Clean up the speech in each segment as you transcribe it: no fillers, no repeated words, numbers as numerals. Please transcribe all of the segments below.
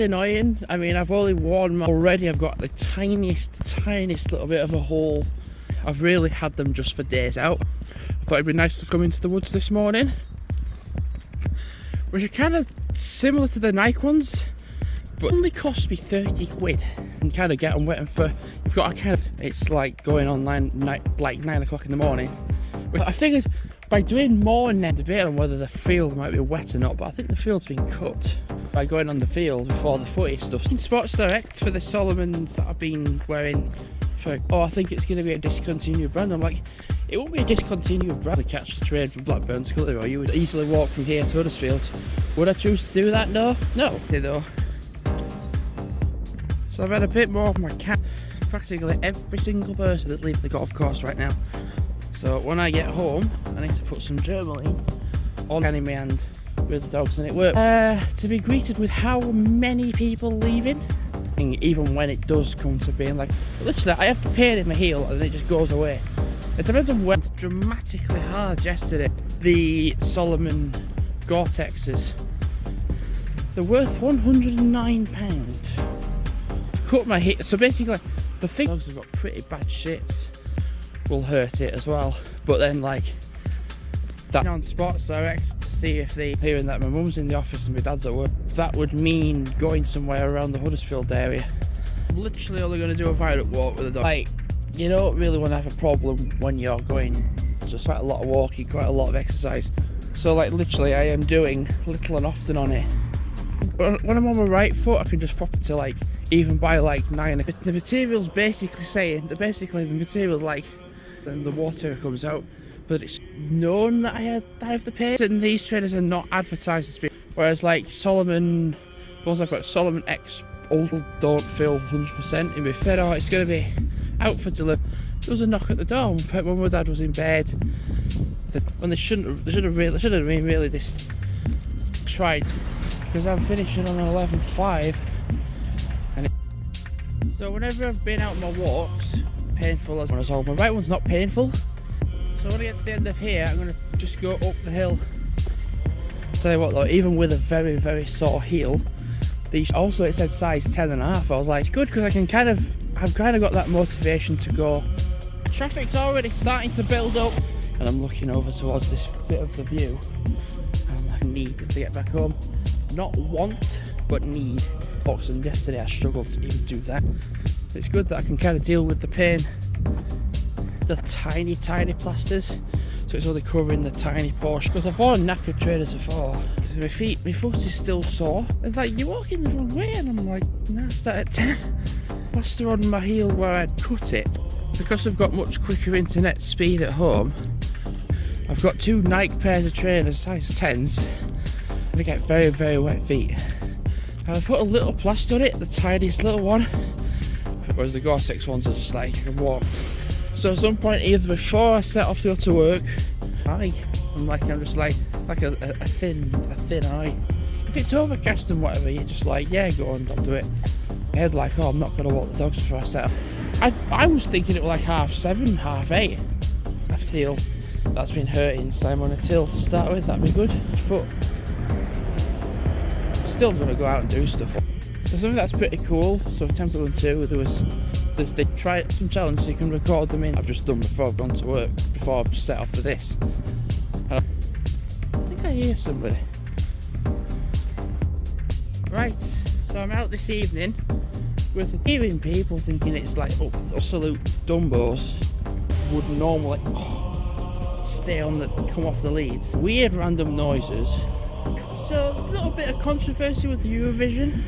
slightly annoying. I mean, I've only worn them already. I've got the tiniest little bit of a hole. I've really had them just for days out. I thought it'd be nice to come into the woods this morning, which are kind of similar to the Nike ones, but only cost me 30 quid and kind of get them wet. And for you've got a kind of, it's like going on like 9 o'clock in the morning. But I figured by doing more and then debate on whether the field might be wet or not, but I think the field's been cut by going on the field before the footy stuff. In Sports Direct for the Solomons that I've been wearing for, oh, I think it's going to be a discontinued brand. I'm like, it won't be a discontinued brand to catch the train from Blackburn to Cullery, or you would easily walk from here to Huddersfield. Would I choose to do that? No, though. So I've had a bit more of my cat. Practically every single person that leaves the golf course right now. So when I get home, I need to put some Germolene on Anime and with the dogs, and it works. To be greeted with how many people leaving, and even when it does come to being like, literally, I have the pain in my heel and it just goes away. It depends on when. It's dramatically hard yesterday. The Solomon Gore-Texes, they're worth £109. I've cut my heel, so basically, the thing dogs have got pretty bad shits. Will hurt it as well, but then like that on Sports Direct to see if they hearing that my mum's in the office and my dad's at work, that would mean going somewhere around the Huddersfield area. I'm literally only going to do a violet walk with a dog. Like, you don't really want to have a problem when you're going just quite a lot of walking, quite a lot of exercise. So like literally I am doing little and often on it. When I'm on my right foot, I can just pop it to like even by like 9. The material's basically saying, the material's like, then the water comes out, but it's known that I have the pain. And these trainers are not advertised as being, whereas like Solomon, the ones I've got, Solomon X Ultra don't feel 100% in my fit. Oh, it's going to be out for delivery. There was a knock at the door when my dad was in bed. When they should have been really this tried, because I'm finishing on an 11.5. So whenever I've been out on my walks, painful as well. My right one's not painful, so when I get to the end of here, I'm going to just go up the hill. Tell you what though, even with a very sore heel, these also, it said size 10.5. I was like, it's good because I've kind of got that motivation to go. Traffic's already starting to build up, and I'm looking over towards this bit of the view. I need to get back home. Not want, but need. And yesterday I struggled to even do that. It's good that I can kind of deal with the pain. The tiny plasters, so it's only covering the tiny portion. Because I've worn knackered trainers before. My foot is still sore. It's like, you're walking the wrong way, and I'm like, nah, start at 10. Plaster on my heel where I'd cut it. Because I've got much quicker internet speed at home, I've got 2 Nike pairs of trainers, size 10s, and I get very wet feet. I put a little plaster on it, the tiniest little one, whereas the Gore-Tex ones are just like, I can walk. So at some point, either before I set off to go to work, I'm just like a thin eye. If it's overcast and whatever, you're just like, yeah, go on, don't do it. My head like, oh, I'm not going to walk the dogs before I set off. I was thinking it was like 7:30, 8:30. I feel that's been hurting, so I'm on a till to start with, that'd be good. Foot. Still going to go out and do stuff. So something that's pretty cool. So Temple and 2, they try some challenges, you can record them in. I've just done before I've gone to work, before I've set off for this. And I think I hear somebody. Right, so I'm out this evening with hearing people thinking it's like absolute dumbos would normally come off the leads. Weird random noises. So a little bit of controversy with the Eurovision.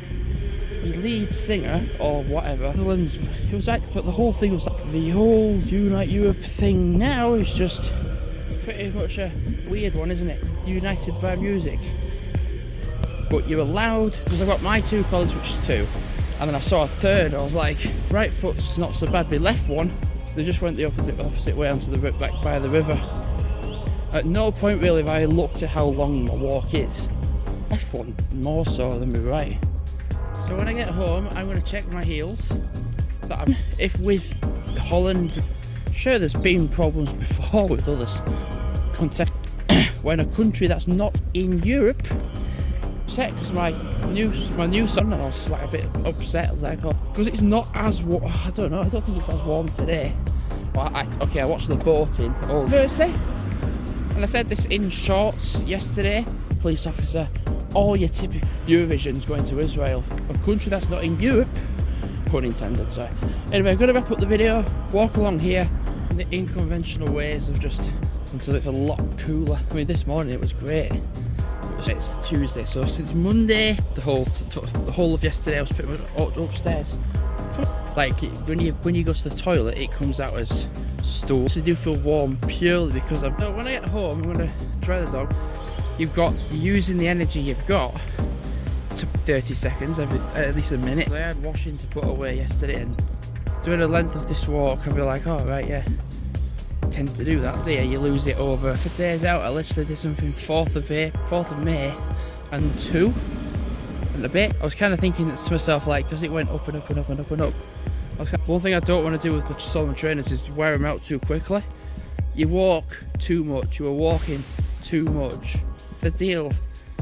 The lead singer or whatever, it was like, but the whole thing was like, the whole Unite Europe thing now is just pretty much a weird one, isn't it? United by music. But you're allowed, because I've got my 2 colours, which is 2, and then I saw a third. I was like, right foot's not so bad. My left one, they just went the opposite way onto the back by the river. At no point really have I looked at how long my walk is. Left one more so than my right. So when I get home, I'm going to check my heels. If with Holland, sure, there's been problems before with others. When a country that's not in Europe upset because my new son, and I was just like a bit upset. I was like, oh, because it's not as warm. I don't know. I don't think it's as warm today. But I watched the boating all Thursday, and I said this in shorts yesterday. Police officer, all your typical Eurovision's going to Israel, a country that's not in Europe. Pun intended. So anyway, I'm going to wrap up the video. Walk along here in the unconventional ways of just until it's a lot cooler. I mean, this morning it was great. It's Tuesday, so since Monday, the whole of yesterday I was pretty much upstairs. Like when you go to the toilet, it comes out as stool. So I do feel warm purely because so when I get home, I'm gonna dry the dog. You're using the energy you've got to 30 seconds, at least a minute. I had washing to put away yesterday, and doing the length of this walk, I'll be like, oh right, yeah. Tend to do that, do you? You lose it over for days out. I literally did something 4th of May and 2 and a bit. I was kind of thinking to myself, like, because it went up and up and up and up and up. One thing I don't want to do with the Solomon trainers is wear them out too quickly. You walk too much, you were walking too much. The deal.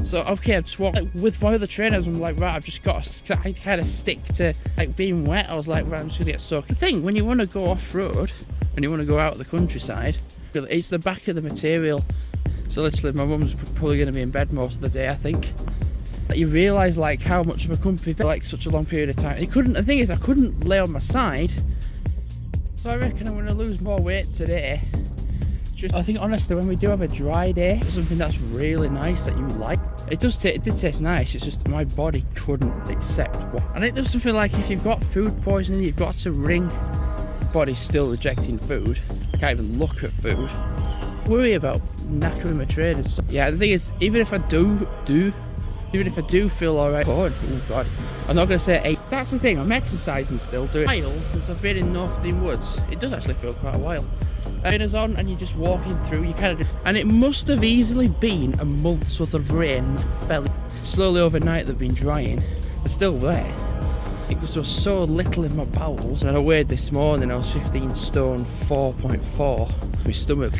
So okay, I just walked with one of the trainers. I'm like, right, I've just got to kind of stick to like being wet. I was like, right, I'm just gonna get soaked. The thing when you want to go off road, when you want to go out the countryside, it's the back of the material. So literally, my mum's probably going to be in bed most of the day, I think. But you realise like how much of a comfy bed, like such a long period of time. The thing is, I couldn't lay on my side, so I reckon I'm going to lose more weight today. I think honestly, when we do have a dry day, something that's really nice that you like, it did taste nice. It's just my body couldn't accept what. I think there's something like if you've got food poisoning, you've got to ring. Body's still rejecting food. I can't even look at food. Worry about knackering my trainers. Yeah, the thing is, even if I do feel alright, oh god, I'm not gonna say 8. That's the thing. I'm exercising still, doing a while since I've been in Northern Woods. It does actually feel quite a while. Trainers on, and you're just walking through. You kind of, and it must have easily been a month's worth of rain that fell slowly overnight. They've been drying. They're still there. Because there was so little in my bowels, and I weighed this morning, I was 15 stone 4.4. My stomach,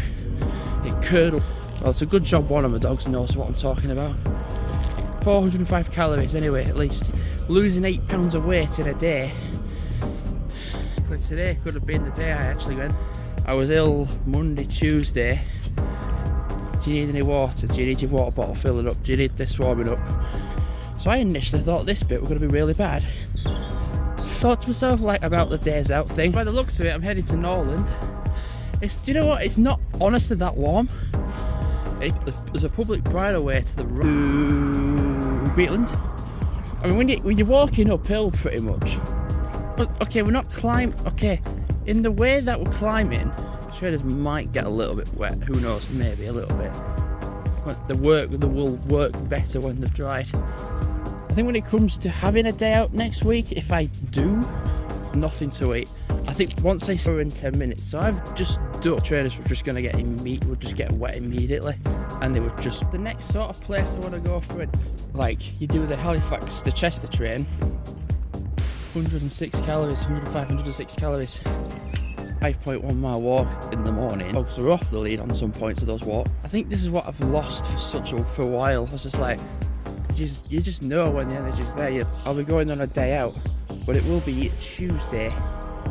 it curdled. Well, it's a good job one of my dogs knows what I'm talking about. 405 calories anyway, at least. Losing 8 pounds of weight in a day. But today could have been the day I actually went. I was ill Monday, Tuesday. Do you need any water? Do you need your water bottle filling up? Do you need this warming up? So I initially thought this bit was going to be really bad. Thought to myself like about the days out thing. By the looks of it, I'm heading to Norland. Do you know what? It's not honestly that warm. There's a public bridleway to the Wheatland. I mean, when you're walking uphill pretty much. But okay, we're not climbing. Okay, in the way that we're climbing, trainers might get a little bit wet. Who knows? Maybe a little bit. But they will work better when they've dried. I think when it comes to having a day out next week, if I do, nothing to eat. I think once they start in 10 minutes, so I've just done. Trainers were just going to get wet immediately, and they were just the next sort of place I want to go for it. Like you do the Halifax, the Chester train, 106 calories, 105, 106 calories. 5.1 mile walk in the morning. Dogs are off the lead on some points of those walks. I think this is what I've lost for a while. I was just like, you just know when the energy's there. I'll be going on a day out, but it will be Tuesday,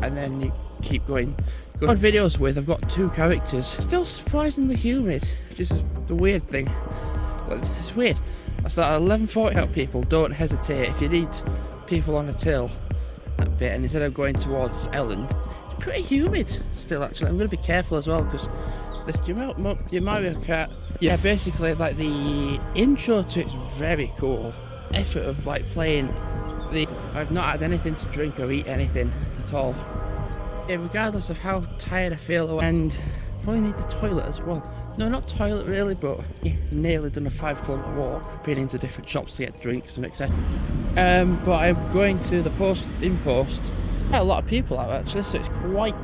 and then you keep going. Got videos with, I've got 2 characters. Still surprisingly humid, which is the weird thing. It's weird. I start at 11:40 out. People, don't hesitate. If you need people on a till, that bit, and instead of going towards Elland, it's pretty humid still actually. I'm going to be careful as well, because this your Mario Kart, yeah, basically like the intro to it's very cool. Effort of like playing I've not had anything to drink or eat anything at all. Yeah, regardless of how tired I feel, and probably need the toilet as well. No, not toilet really, but nearly done a 5-kilometre walk, been into different shops to get drinks and etc. But I'm going to the post. Quite a lot of people out actually, so it's quite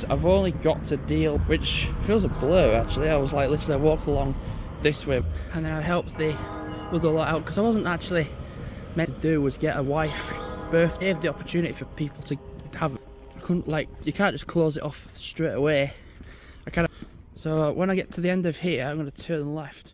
I've only got to deal, which feels a blur actually. I was like literally I walked along this way, and then I helped the other lot out, because I wasn't actually meant to do was get a wife birthday. Have the opportunity for people to have. I couldn't, like, you can't just close it off straight away. So when I get to the end of here, I'm going to turn left.